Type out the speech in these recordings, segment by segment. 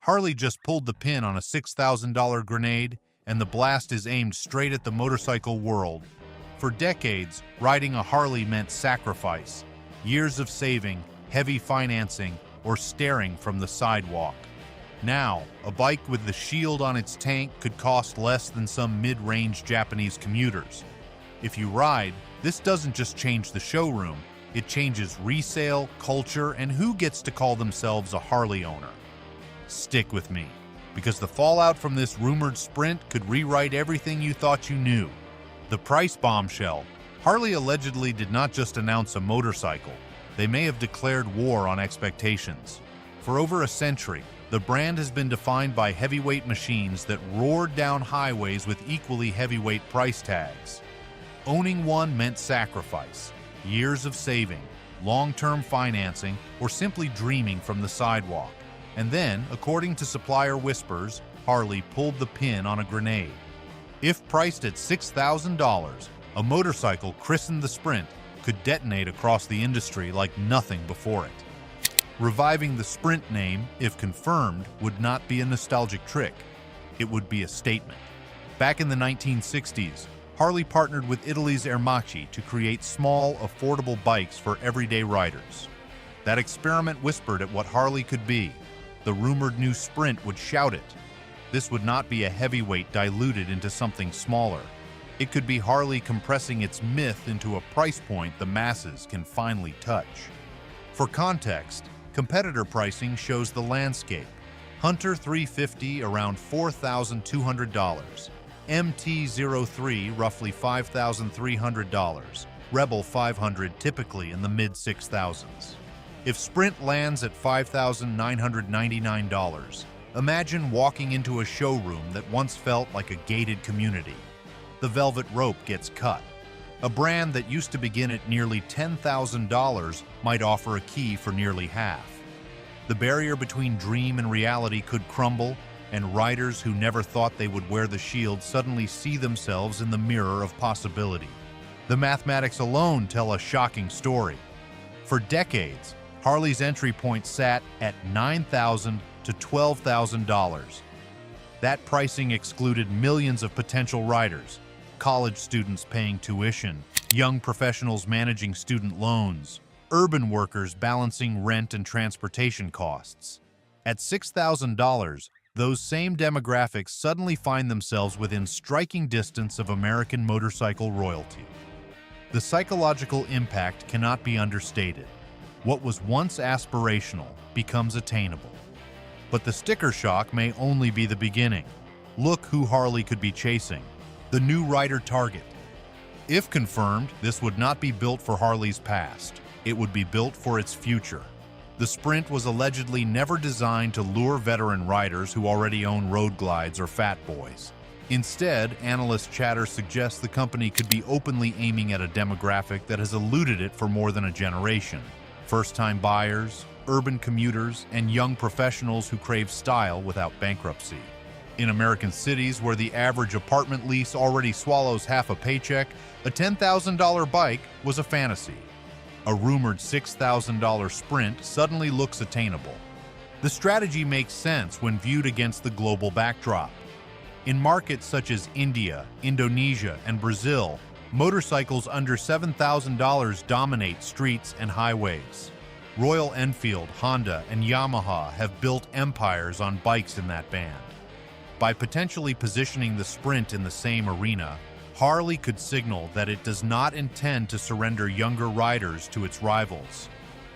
Harley just pulled the pin on a $6,000 grenade, and the blast is aimed straight at the motorcycle world. For decades, riding a Harley meant sacrifice, years of saving, heavy financing, or staring from the sidewalk. Now, a bike with the shield on its tank could cost less than some mid-range Japanese commuters. If you ride, this doesn't just change the showroom, it changes resale, culture, and who gets to call themselves a Harley owner. Stick with me, because the fallout from this rumored sprint could rewrite everything you thought you knew. The price bombshell. Harley allegedly did not just announce a motorcycle, they may have declared war on expectations. For over a century, the brand has been defined by heavyweight machines that roared down highways with equally heavyweight price tags. Owning one meant sacrifice, years of saving, long-term financing, or simply dreaming from the sidewalk. And then, according to supplier whispers, Harley pulled the pin on a grenade. If priced at $6,000, a motorcycle christened the Sprint could detonate across the industry like nothing before it. Reviving the Sprint name, if confirmed, would not be a nostalgic trick. It would be a statement. Back in the 1960s, Harley partnered with Italy's 𝐉𝐸𝐺 to create small, affordable bikes for everyday riders. That experiment whispered at what Harley could be. The rumored new Sprint would shout it. This would not be a heavyweight diluted into something smaller. It could be Harley compressing its myth into a price point the masses can finally touch. For context, competitor pricing shows the landscape. Hunter 350 around $4,200, mt-03 roughly $5,300, Rebel 500 typically in the mid-6,000s. If Sprint lands at $5,999, imagine walking into a showroom that once felt like a gated community. The velvet rope gets cut. A brand that used to begin at nearly $10,000 might offer a key for nearly half. The barrier between dream and reality could crumble, and riders who never thought they would wear the shield suddenly see themselves in the mirror of possibility. The mathematics alone tell a shocking story. For decades, Harley's entry point sat at $9,000 to $12,000. That pricing excluded millions of potential riders, college students paying tuition, young professionals managing student loans, urban workers balancing rent and transportation costs. At $6,000, those same demographics suddenly find themselves within striking distance of American motorcycle royalty. The psychological impact cannot be understated. What was once aspirational becomes attainable. But the sticker shock may only be the beginning. Look who Harley could be chasing: the new rider target. If confirmed, this would not be built for Harley's past. It would be built for its future. The Sprint was allegedly never designed to lure veteran riders who already own road glides or fat boys. Instead, analyst chatter suggests the company could be openly aiming at a demographic that has eluded it for more than a generation: first-time buyers, urban commuters, and young professionals who crave style without bankruptcy. In American cities where the average apartment lease already swallows half a paycheck, a $10,000 bike was a fantasy. A rumored $6,000 Sprint suddenly looks attainable. The strategy makes sense when viewed against the global backdrop. In markets such as India, Indonesia, and Brazil, motorcycles under $7,000 dominate streets and highways. Royal Enfield, Honda, and Yamaha have built empires on bikes in that band. By potentially positioning the Sprint in the same arena, Harley could signal that it does not intend to surrender younger riders to its rivals.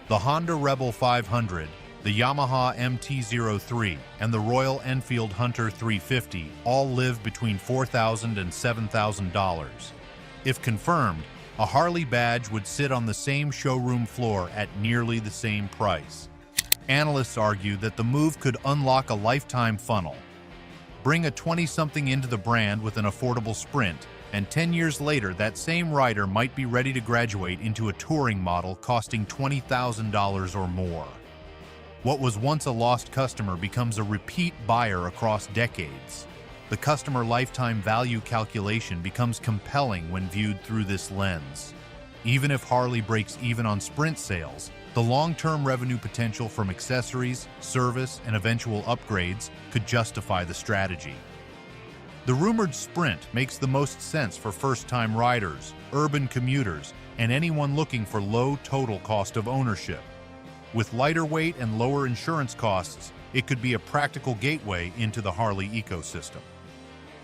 The Honda Rebel 500, the Yamaha MT-03, and the Royal Enfield Hunter 350 all live between $4,000 and $7,000. If confirmed, a Harley badge would sit on the same showroom floor at nearly the same price. Analysts argue that the move could unlock a lifetime funnel. Bring a 20-something into the brand with an affordable Sprint, and 10 years later that same rider might be ready to graduate into a touring model costing $20,000 or more. What was once a lost customer becomes a repeat buyer across decades. The customer lifetime value calculation becomes compelling when viewed through this lens. Even if Harley breaks even on Sprint sales, the The long-term revenue potential from accessories, service, and eventual upgrades could justify the strategy. The rumored Sprint makes the most sense for first-time riders, urban commuters, and anyone looking for low total cost of ownership. With lighter weight and lower insurance costs, it could be a practical gateway into the Harley ecosystem.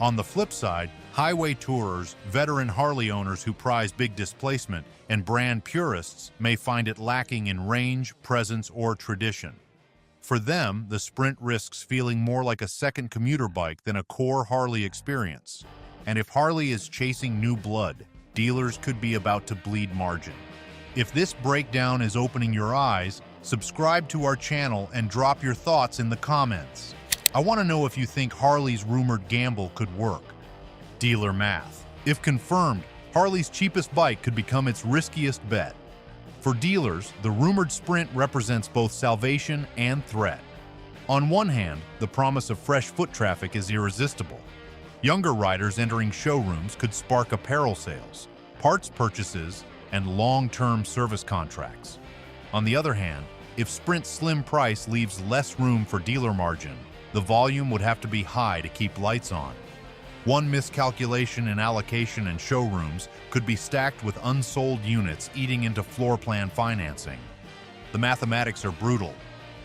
On the flip side, highway tourers, veteran Harley owners who prize big displacement, and brand purists may find it lacking in range, presence, or tradition. For them, the Sprint risks feeling more like a second commuter bike than a core Harley experience. And if Harley is chasing new blood, dealers could be about to bleed margin. If this breakdown is opening your eyes, subscribe to our channel and drop your thoughts in the comments. I want to know if you think Harley's rumored gamble could work. Dealer math. If confirmed, Harley's cheapest bike could become its riskiest bet. For dealers, the rumored Sprint represents both salvation and threat. On one hand, the promise of fresh foot traffic is irresistible. Younger riders entering showrooms could spark apparel sales, parts purchases, and long-term service contracts. On the other hand, if Sprint's slim price leaves less room for dealer margin, the volume would have to be high to keep lights on. One miscalculation in allocation and showrooms could be stacked with unsold units eating into floor plan financing. The mathematics are brutal.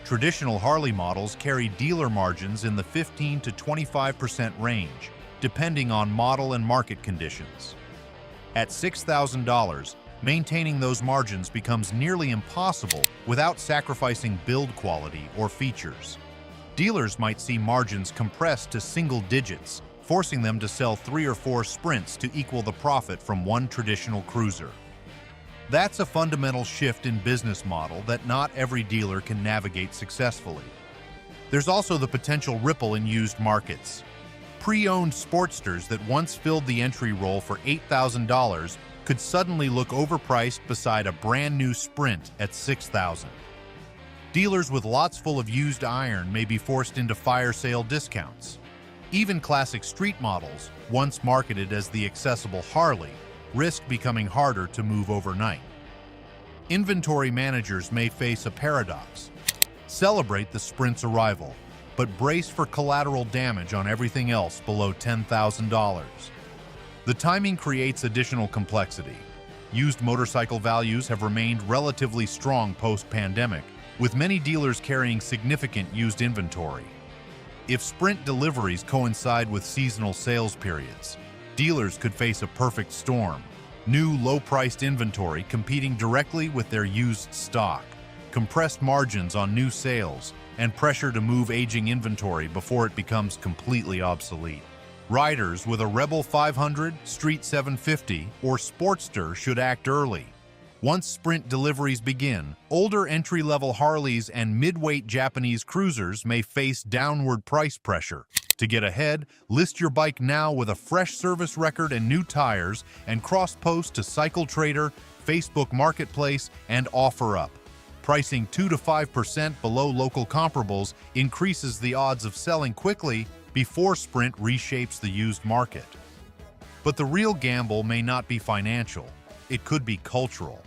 Traditional Harley models carry dealer margins in the 15 to 25% range, depending on model and market conditions. At $6,000, maintaining those margins becomes nearly impossible without sacrificing build quality or features. Dealers might see margins compressed to single digits, forcing them to sell 3 or 4 Sprints to equal the profit from one traditional cruiser. That's a fundamental shift in business model that not every dealer can navigate successfully. There's also the potential ripple in used markets. Pre-owned Sportsters that once filled the entry role for $8,000 could suddenly look overpriced beside a brand new Sprint at $6,000. Dealers with lots full of used iron may be forced into fire sale discounts. Even classic street models, once marketed as the accessible Harley, risk becoming harder to move overnight. Inventory managers may face a paradox. Celebrate the Sprint's arrival, but brace for collateral damage on everything else below $10,000. The timing creates additional complexity. Used motorcycle values have remained relatively strong post-pandemic, with many dealers carrying significant used inventory. If Sprint deliveries coincide with seasonal sales periods, dealers could face a perfect storm. New low-priced inventory competing directly with their used stock, compressed margins on new sales, and pressure to move aging inventory before it becomes completely obsolete. Riders with a Rebel 500, Street 750, or Sportster should act early. Once Sprint deliveries begin, older entry-level Harleys and mid-weight Japanese cruisers may face downward price pressure. To get ahead, list your bike now with a fresh service record and new tires, and cross-post to Cycle Trader, Facebook Marketplace, and OfferUp. Pricing 2 to 5% below local comparables increases the odds of selling quickly before Sprint reshapes the used market. But the real gamble may not be financial. It could be cultural.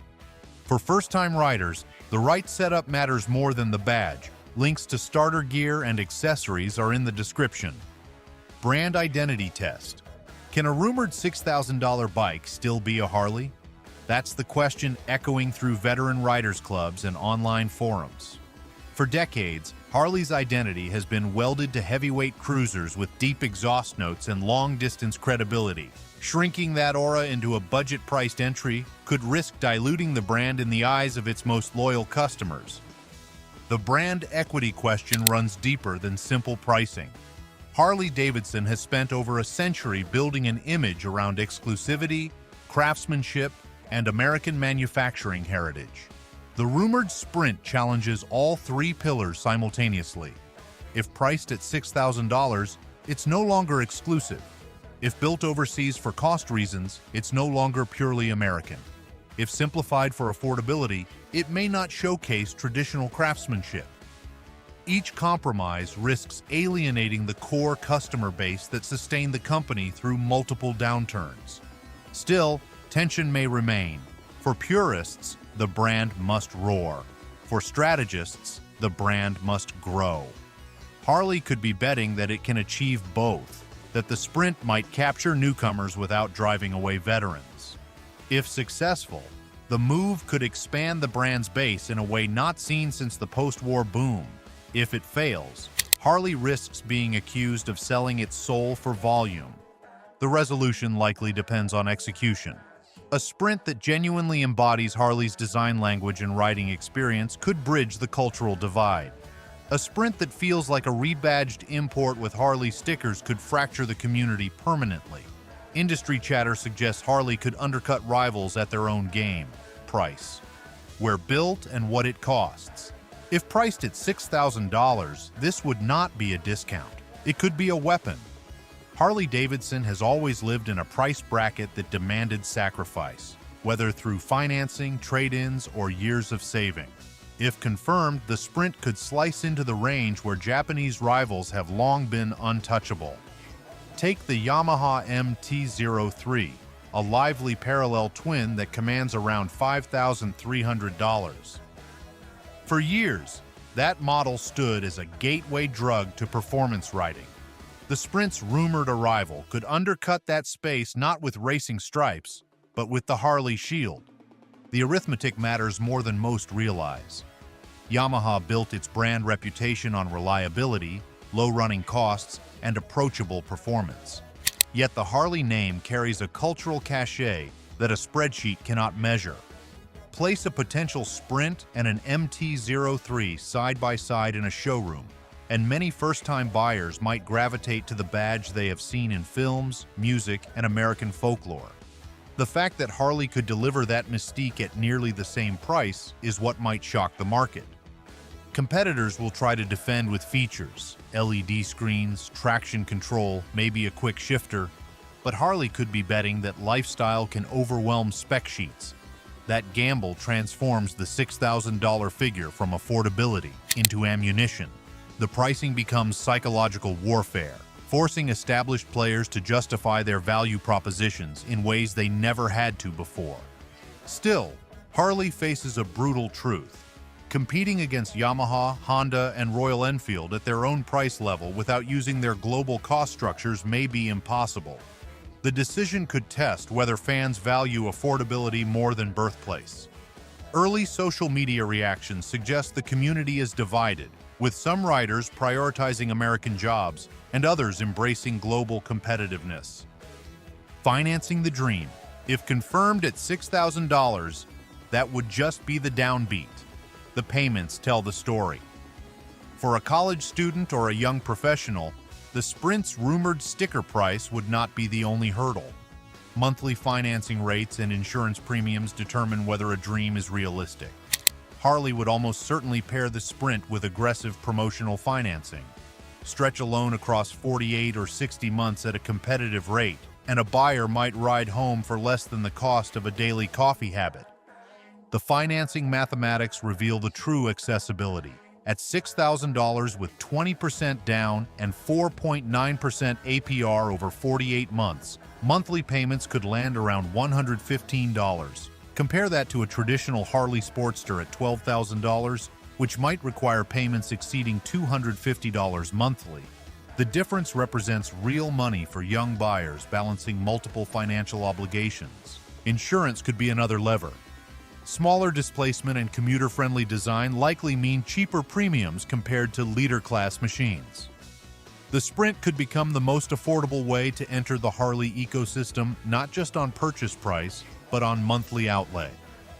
For first-time riders, the right setup matters more than the badge. Links to starter gear and accessories are in the description. Brand identity test. Can a rumored $6,000 bike still be a Harley? That's the question echoing through veteran riders clubs and online forums. For decades, Harley's identity has been welded to heavyweight cruisers with deep exhaust notes and long-distance credibility. Shrinking that aura into a budget-priced entry could risk diluting the brand in the eyes of its most loyal customers. The brand equity question runs deeper than simple pricing. Harley-Davidson has spent over a century building an image around exclusivity, craftsmanship, and American manufacturing heritage. The rumored Sprint challenges all 3 pillars simultaneously. If priced at $6,000, it's no longer exclusive. If built overseas for cost reasons, it's no longer purely American. If simplified for affordability, it may not showcase traditional craftsmanship. Each compromise risks alienating the core customer base that sustained the company through multiple downturns. Still, tension may remain. For purists, the brand must roar. For strategists, the brand must grow. Harley could be betting that it can achieve both, that the Sprint might capture newcomers without driving away veterans. If successful, the move could expand the brand's base in a way not seen since the post-war boom. If it fails, Harley risks being accused of selling its soul for volume. The resolution likely depends on execution. A Sprint that genuinely embodies Harley's design language and riding experience could bridge the cultural divide. A Sprint that feels like a rebadged import with Harley stickers could fracture the community permanently. Industry chatter suggests Harley could undercut rivals at their own game. Price. Where built and what it costs. If priced at $6,000, this would not be a discount. It could be a weapon. Harley-Davidson has always lived in a price bracket that demanded sacrifice, whether through financing, trade-ins, or years of saving. If confirmed, the Sprint could slice into the range where Japanese rivals have long been untouchable. Take the Yamaha mt-03, a lively parallel twin that commands around $5,300. For years, that model stood as a gateway drug to performance riding. The Sprint's rumored arrival could undercut that space not with racing stripes, but with the Harley shield. The arithmetic matters more than most realize. Yamaha built its brand reputation on reliability, low running costs, and approachable performance. Yet the Harley name carries a cultural cachet that a spreadsheet cannot measure. Place a potential Sprint and an mt-03 side by side in a showroom, and many first-time buyers might gravitate to the badge they have seen in films, music, and American folklore. The fact that Harley could deliver that mystique at nearly the same price is what might shock the market. Competitors will try to defend with features, LED screens, traction control, maybe a quick shifter, but Harley could be betting that lifestyle can overwhelm spec sheets. That gamble transforms the $6,000 figure from affordability into ammunition. The pricing becomes psychological warfare, forcing established players to justify their value propositions in ways they never had to before. Still, Harley faces a brutal truth. Competing against Yamaha, Honda, and Royal Enfield at their own price level without using their global cost structures may be impossible. The decision could test whether fans value affordability more than birthplace. Early social media reactions suggest the community is divided, with some riders prioritizing American jobs and others embracing global competitiveness. Financing the dream. If confirmed at $6,000, that would just be the downbeat. The payments tell the story. For a college student or a young professional, the Sprint's rumored sticker price would not be the only hurdle. Monthly financing rates and insurance premiums determine whether a dream is realistic. Harley would almost certainly pair the Sprint with aggressive promotional financing. Stretch a loan across 48 or 60 months at a competitive rate, and a buyer might ride home for less than the cost of a daily coffee habit. The financing mathematics reveal the true accessibility. At $6,000 with 20% down and 4.9% APR over 48 months, monthly payments could land around $115. Compare that to a traditional Harley Sportster at $12,000, which might require payments exceeding $250 monthly. The difference represents real money for young buyers balancing multiple financial obligations. Insurance could be another lever. Smaller displacement and commuter-friendly design likely mean cheaper premiums compared to leader-class machines. The Sprint could become the most affordable way to enter the Harley ecosystem, not just on purchase price, but on monthly outlay.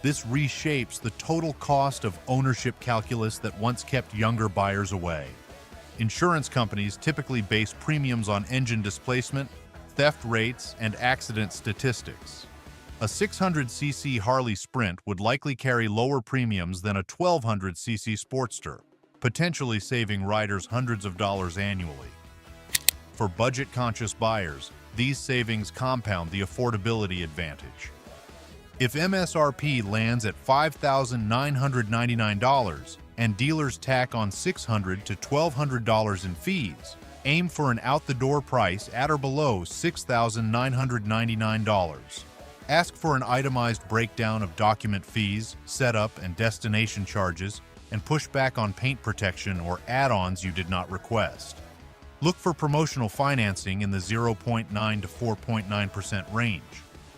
This reshapes the total cost of ownership calculus that once kept younger buyers away. Insurance companies typically base premiums on engine displacement, theft rates, and accident statistics. A 600cc Harley Sprint would likely carry lower premiums than a 1200cc Sportster, potentially saving riders hundreds of dollars annually. For budget-conscious buyers, these savings compound the affordability advantage. If MSRP lands at $5,999 and dealers tack on $600 to $1,200 in fees, aim for an out-the-door price at or below $6,999. Ask for an itemized breakdown of document fees, setup, and destination charges, and push back on paint protection or add-ons you did not request. Look for promotional financing in the 0.9 to 4.9% range.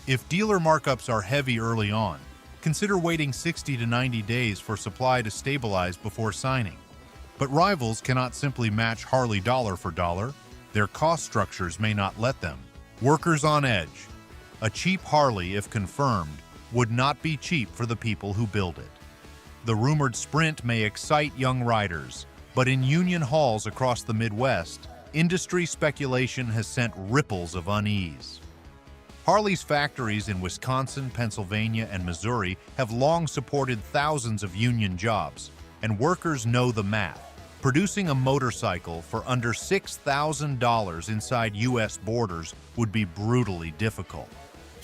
If dealer markups are heavy early on, consider waiting 60 to 90 days for supply to stabilize before signing. But rivals cannot simply match Harley dollar for dollar. Their cost structures may not let them. Workers on edge. A cheap Harley, if confirmed, would not be cheap for the people who build it. The rumored Sprint may excite young riders, but in union halls across the Midwest, industry speculation has sent ripples of unease. Harley's factories in Wisconsin, Pennsylvania, and Missouri have long supported thousands of union jobs, and workers know the math. Producing a motorcycle for under $6,000 inside U.S. borders would be brutally difficult.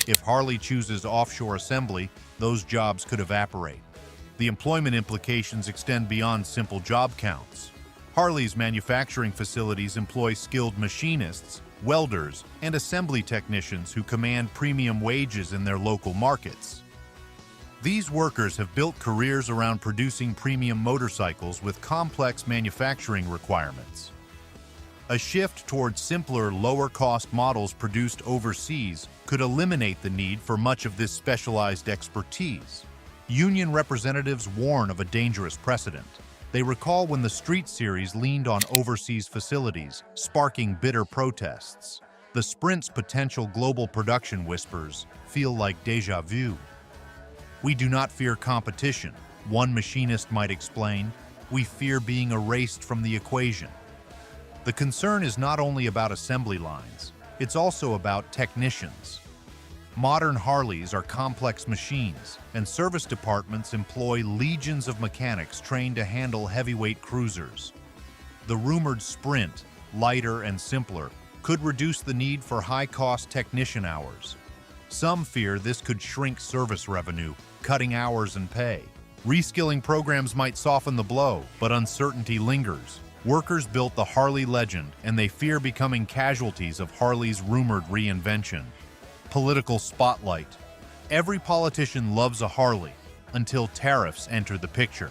If Harley chooses offshore assembly, those jobs could evaporate. The employment implications extend beyond simple job counts. Harley's manufacturing facilities employ skilled machinists, welders, and assembly technicians who command premium wages in their local markets. These workers have built careers around producing premium motorcycles with complex manufacturing requirements. A shift towards simpler, lower-cost models produced overseas could eliminate the need for much of this specialized expertise. Union representatives warn of a dangerous precedent. They recall when the Street Series leaned on overseas facilities, sparking bitter protests. The Sprint's potential global production whispers feel like déjà vu. "We do not fear competition," one machinist might explain. "We fear being erased from the equation." The concern is not only about assembly lines, it's also about technicians. Modern Harleys are complex machines, and service departments employ legions of mechanics trained to handle heavyweight cruisers. The rumored Sprint, lighter and simpler, could reduce the need for high-cost technician hours. Some fear this could shrink service revenue, cutting hours and pay. Reskilling programs might soften the blow, but uncertainty lingers. Workers built the Harley legend, and they fear becoming casualties of Harley's rumored reinvention. Political spotlight. Every politician loves a Harley until tariffs enter the picture.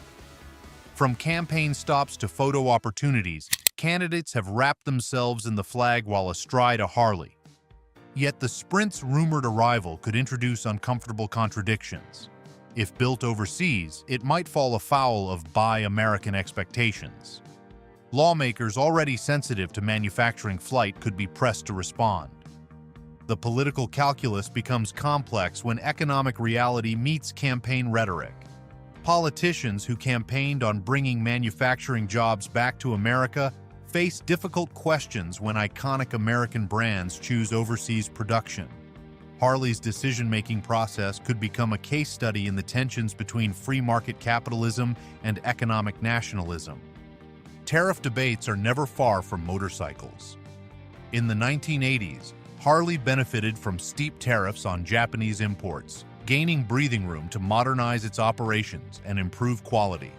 From campaign stops to photo opportunities, candidates have wrapped themselves in the flag while astride a Harley. Yet the Sprint's rumored arrival could introduce uncomfortable contradictions. If built overseas, it might fall afoul of Buy American expectations. Lawmakers already sensitive to manufacturing flight could be pressed to respond. The political calculus becomes complex when economic reality meets campaign rhetoric. Politicians who campaigned on bringing manufacturing jobs back to America face difficult questions when iconic American brands choose overseas production. Harley's decision-making process could become a case study in the tensions between free market capitalism and economic nationalism. Tariff debates are never far from motorcycles. In the 1980s, Harley benefited from steep tariffs on Japanese imports, gaining breathing room to modernize its operations and improve quality.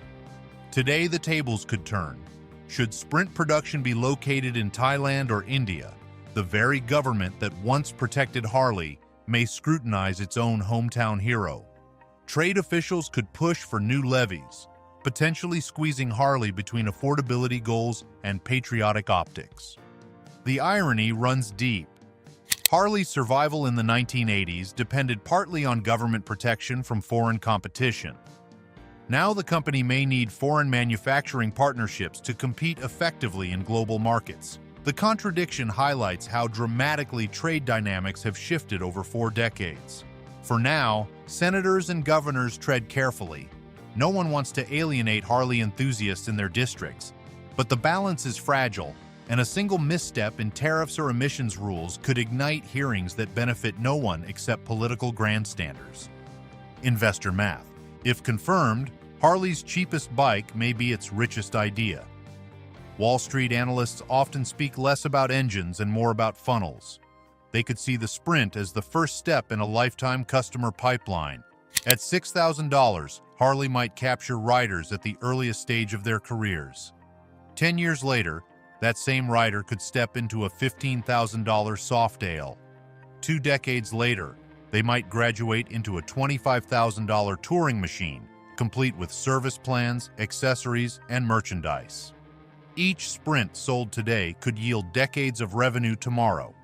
Today, the tables could turn. Should Sprint production be located in Thailand or India, the very government that once protected Harley may scrutinize its own hometown hero. Trade officials could push for new levies, potentially squeezing Harley between affordability goals and patriotic optics. The irony runs deep. Harley's survival in the 1980s depended partly on government protection from foreign competition. Now the company may need foreign manufacturing partnerships to compete effectively in global markets. The contradiction highlights how dramatically trade dynamics have shifted over 4 decades. For now, senators and governors tread carefully. No one wants to alienate Harley enthusiasts in their districts, but the balance is fragile, and a single misstep in tariffs or emissions rules could ignite hearings that benefit no one except political grandstanders. Investor math. If confirmed, Harley's cheapest bike may be its richest idea. Wall Street analysts often speak less about engines and more about funnels. They could see the Sprint as the first step in a lifetime customer pipeline. At $6,000, Harley might capture riders at the earliest stage of their careers. 10 years later, that same rider could step into a $15,000 soft ale. 2 decades later, they might graduate into a $25,000 touring machine, complete with service plans, accessories, and merchandise. Each Sprint sold today could yield decades of revenue tomorrow.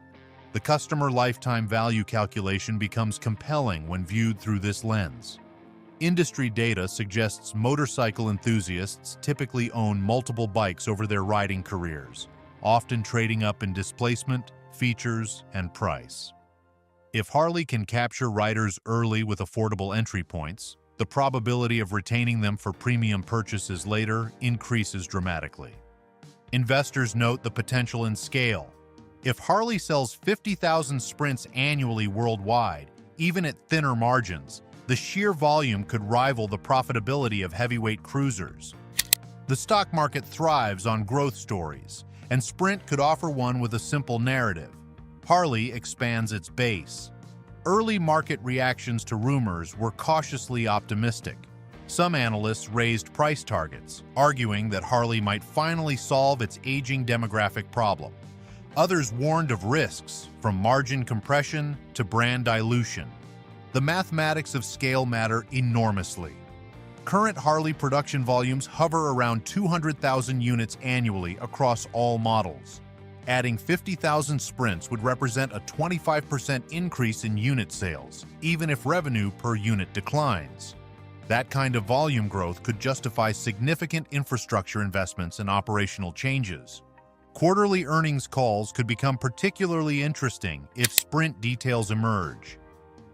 The customer lifetime value calculation becomes compelling when viewed through this lens. Industry data suggests motorcycle enthusiasts typically own multiple bikes over their riding careers, often trading up in displacement, features, and price. If Harley can capture riders early with affordable entry points, the probability of retaining them for premium purchases later increases dramatically. Investors note the potential in scale. If Harley sells 50,000 Sprints annually worldwide, even at thinner margins, the sheer volume could rival the profitability of heavyweight cruisers. The stock market thrives on growth stories, and Sprint could offer one with a simple narrative. Harley expands its base. Early market reactions to rumors were cautiously optimistic. Some analysts raised price targets, arguing that Harley might finally solve its aging demographic problem. Others warned of risks, from margin compression to brand dilution. The mathematics of scale matter enormously. Current Harley production volumes hover around 200,000 units annually across all models. Adding 50,000 Sprints would represent a 25% increase in unit sales, even if revenue per unit declines. That kind of volume growth could justify significant infrastructure investments and operational changes. Quarterly earnings calls could become particularly interesting if Sprint details emerge.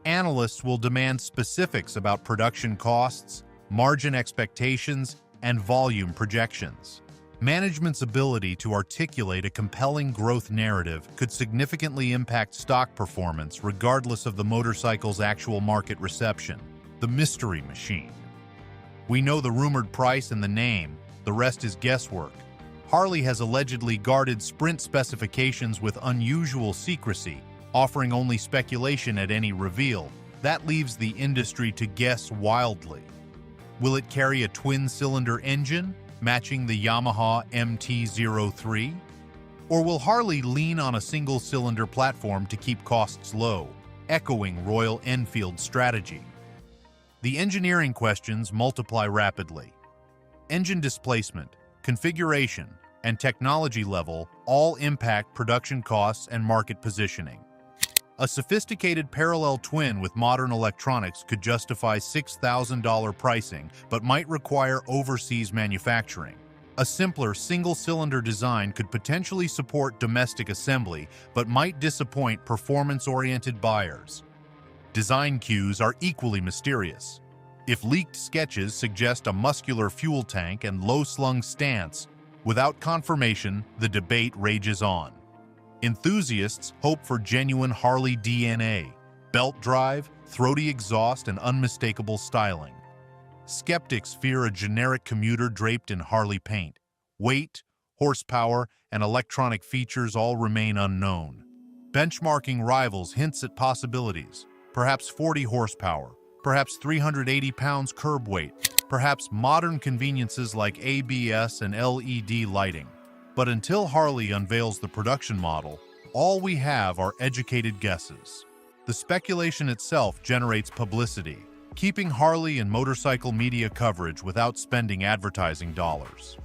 Analysts will demand specifics about production costs, margin expectations, and volume projections. Management's ability to articulate a compelling growth narrative could significantly impact stock performance regardless of the motorcycle's actual market reception. The mystery machine. We know the rumored price and the name, the rest is guesswork. Harley has allegedly guarded Sprint specifications with unusual secrecy, offering only speculation at any reveal. That leaves the industry to guess wildly. Will it carry a twin-cylinder engine, matching the Yamaha MT-03? Or will Harley lean on a single-cylinder platform to keep costs low, echoing Royal Enfield's strategy? The engineering questions multiply rapidly. Engine displacement, configuration, and technology level all impact production costs and market positioning. A sophisticated parallel twin with modern electronics could justify $6,000 pricing, but might require overseas manufacturing. A simpler single-cylinder design could potentially support domestic assembly, but might disappoint performance-oriented buyers. Design cues are equally mysterious. If leaked sketches suggest a muscular fuel tank and low-slung stance, without confirmation, the debate rages on. Enthusiasts hope for genuine Harley DNA, belt drive, throaty exhaust, and unmistakable styling. Skeptics fear a generic commuter draped in Harley paint. Weight, horsepower, and electronic features all remain unknown. Benchmarking rivals hints at possibilities, perhaps 40 horsepower, perhaps 380 pounds curb weight, perhaps modern conveniences like ABS and LED lighting. But until Harley unveils the production model, all we have are educated guesses. The speculation itself generates publicity, keeping Harley in motorcycle media coverage without spending advertising dollars.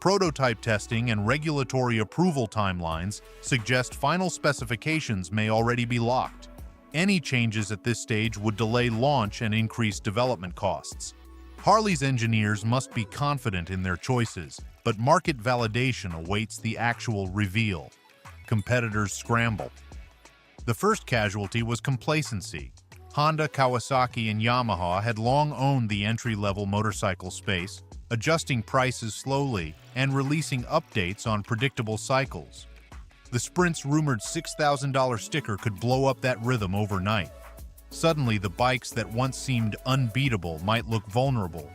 Prototype testing and regulatory approval timelines suggest final specifications may already be locked. Any changes at this stage would delay launch and increase development costs. Harley's engineers must be confident in their choices, but market validation awaits the actual reveal. Competitors scramble. The first casualty was complacency. Honda, Kawasaki, and Yamaha had long owned the entry-level motorcycle space, adjusting prices slowly and releasing updates on predictable cycles. The Sprint's rumored $6,000 sticker could blow up that rhythm overnight. Suddenly, the bikes that once seemed unbeatable might look vulnerable,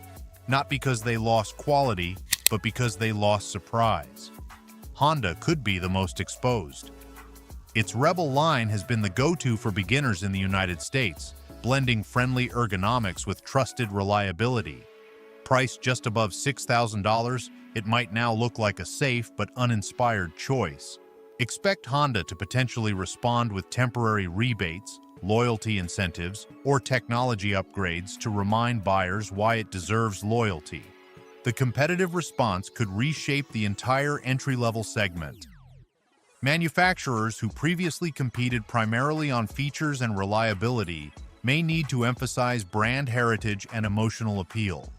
not because they lost quality, but because they lost surprise. Honda could be the most exposed. Its Rebel line has been the go-to for beginners in the United States, blending friendly ergonomics with trusted reliability. Priced just above $6,000, it might now look like a safe but uninspired choice. Expect Honda to potentially respond with temporary rebates, loyalty incentives, or technology upgrades to remind buyers why it deserves loyalty. The competitive response could reshape the entire entry-level segment. Manufacturers who previously competed primarily on features and reliability may need to emphasize brand heritage and emotional appeal.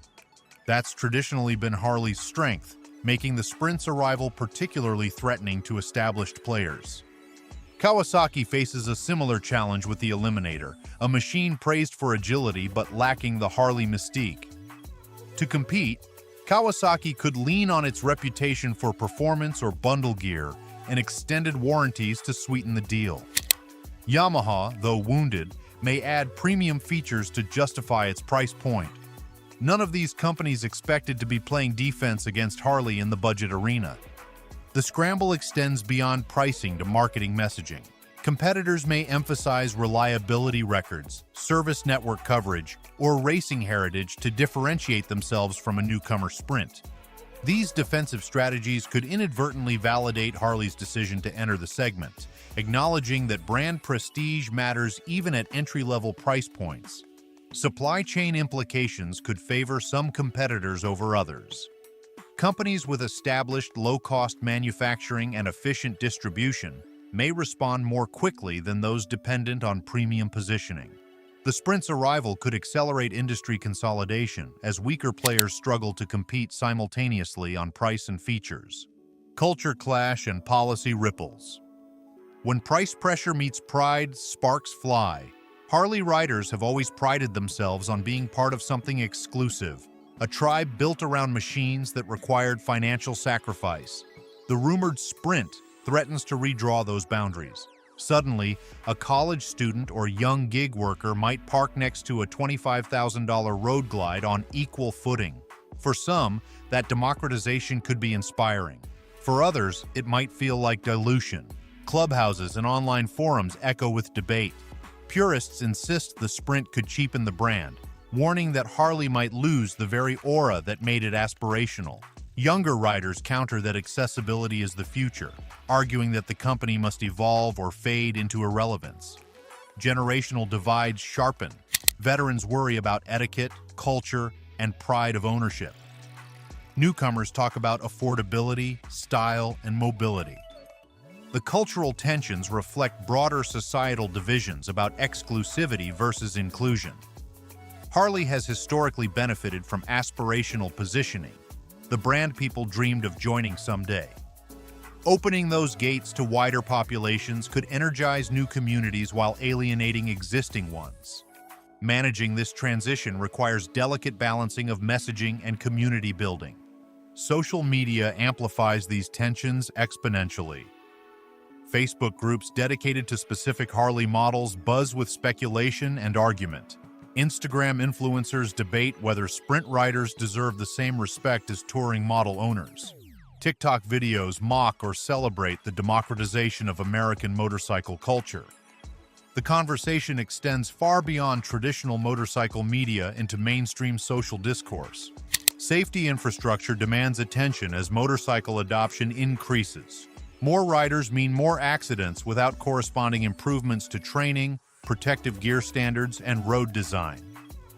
That's traditionally been Harley's strength, making the Sprint's arrival particularly threatening to established players. Kawasaki faces a similar challenge with the Eliminator, a machine praised for agility but lacking the Harley mystique. To compete, Kawasaki could lean on its reputation for performance or bundle gear and extended warranties to sweeten the deal. Yamaha, though wounded, may add premium features to justify its price point. None of these companies expected to be playing defense against Harley in the budget arena. The scramble extends beyond pricing to marketing messaging. Competitors may emphasize reliability records, service network coverage, or racing heritage to differentiate themselves from a newcomer Sprint. These defensive strategies could inadvertently validate Harley's decision to enter the segment, acknowledging that brand prestige matters even at entry-level price points. Supply chain implications could favor some competitors over others. Companies with established low-cost manufacturing and efficient distribution may respond more quickly than those dependent on premium positioning. The Sprint's arrival could accelerate industry consolidation as weaker players struggle to compete simultaneously on price and features. Culture clash and policy ripples. When price pressure meets pride, sparks fly. Harley riders have always prided themselves on being part of something exclusive, a tribe built around machines that required financial sacrifice. The rumored Sprint threatens to redraw those boundaries. Suddenly, a college student or young gig worker might park next to a $25,000 road glide on equal footing. For some, that democratization could be inspiring. For others, it might feel like dilution. Clubhouses and online forums echo with debate. Purists insist the Sprint could cheapen the brand, warning that Harley might lose the very aura that made it aspirational. Younger riders counter that accessibility is the future, arguing that the company must evolve or fade into irrelevance. Generational divides sharpen. Veterans worry about etiquette, culture, and pride of ownership. Newcomers talk about affordability, style, and mobility. The cultural tensions reflect broader societal divisions about exclusivity versus inclusion. Harley has historically benefited from aspirational positioning, the brand people dreamed of joining someday. Opening those gates to wider populations could energize new communities while alienating existing ones. Managing this transition requires delicate balancing of messaging and community building. Social media amplifies these tensions exponentially. Facebook groups dedicated to specific Harley models buzz with speculation and argument. Instagram influencers debate whether Sprint riders deserve the same respect as touring model owners. TikTok videos mock or celebrate the democratization of American motorcycle culture. The conversation extends far beyond traditional motorcycle media into mainstream social discourse. Safety infrastructure demands attention as motorcycle adoption increases. More riders mean more accidents without corresponding improvements to training, protective gear standards, and road design.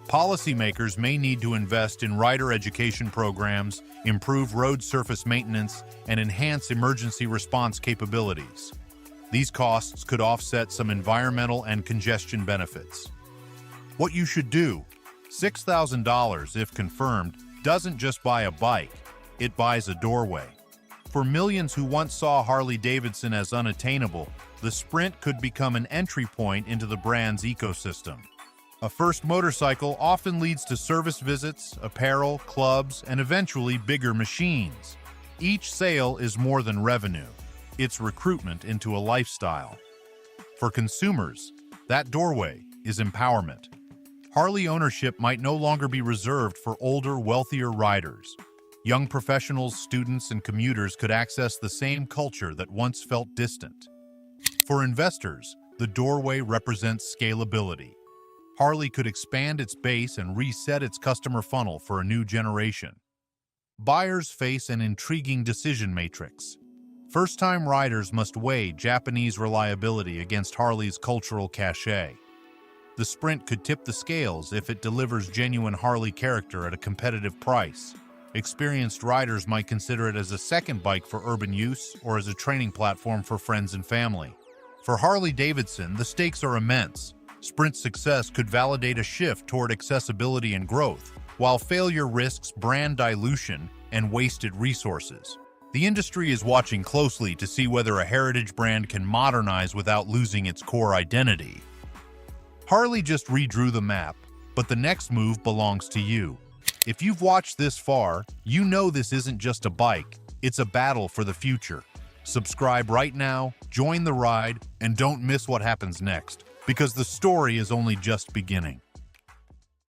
Policymakers may need to invest in rider education programs, improve road surface maintenance, and enhance emergency response capabilities. These costs could offset some environmental and congestion benefits. What you should do: $6,000, if confirmed, doesn't just buy a bike, it buys a doorway. For millions who once saw Harley-Davidson as unattainable, the Sprint could become an entry point into the brand's ecosystem. A first motorcycle often leads to service visits, apparel, clubs, and eventually bigger machines. Each sale is more than revenue. It's recruitment into a lifestyle. For consumers, that doorway is empowerment. Harley ownership might no longer be reserved for older, wealthier riders. Young professionals, students, and commuters could access the same culture that once felt distant. For investors, the doorway represents scalability. Harley could expand its base and reset its customer funnel for a new generation. Buyers face an intriguing decision matrix. First-time riders must weigh Japanese reliability against Harley's cultural cachet. The Sprint could tip the scales if it delivers genuine Harley character at a competitive price. Experienced riders might consider it as a second bike for urban use or as a training platform for friends and family. For Harley-Davidson, the stakes are immense. Sprint's success could validate a shift toward accessibility and growth, while failure risks brand dilution and wasted resources. The industry is watching closely to see whether a heritage brand can modernize without losing its core identity. Harley just redrew the map, but the next move belongs to you. If you've watched this far, you know this isn't just a bike, it's a battle for the future. Subscribe right now, join the ride, and don't miss what happens next, because the story is only just beginning.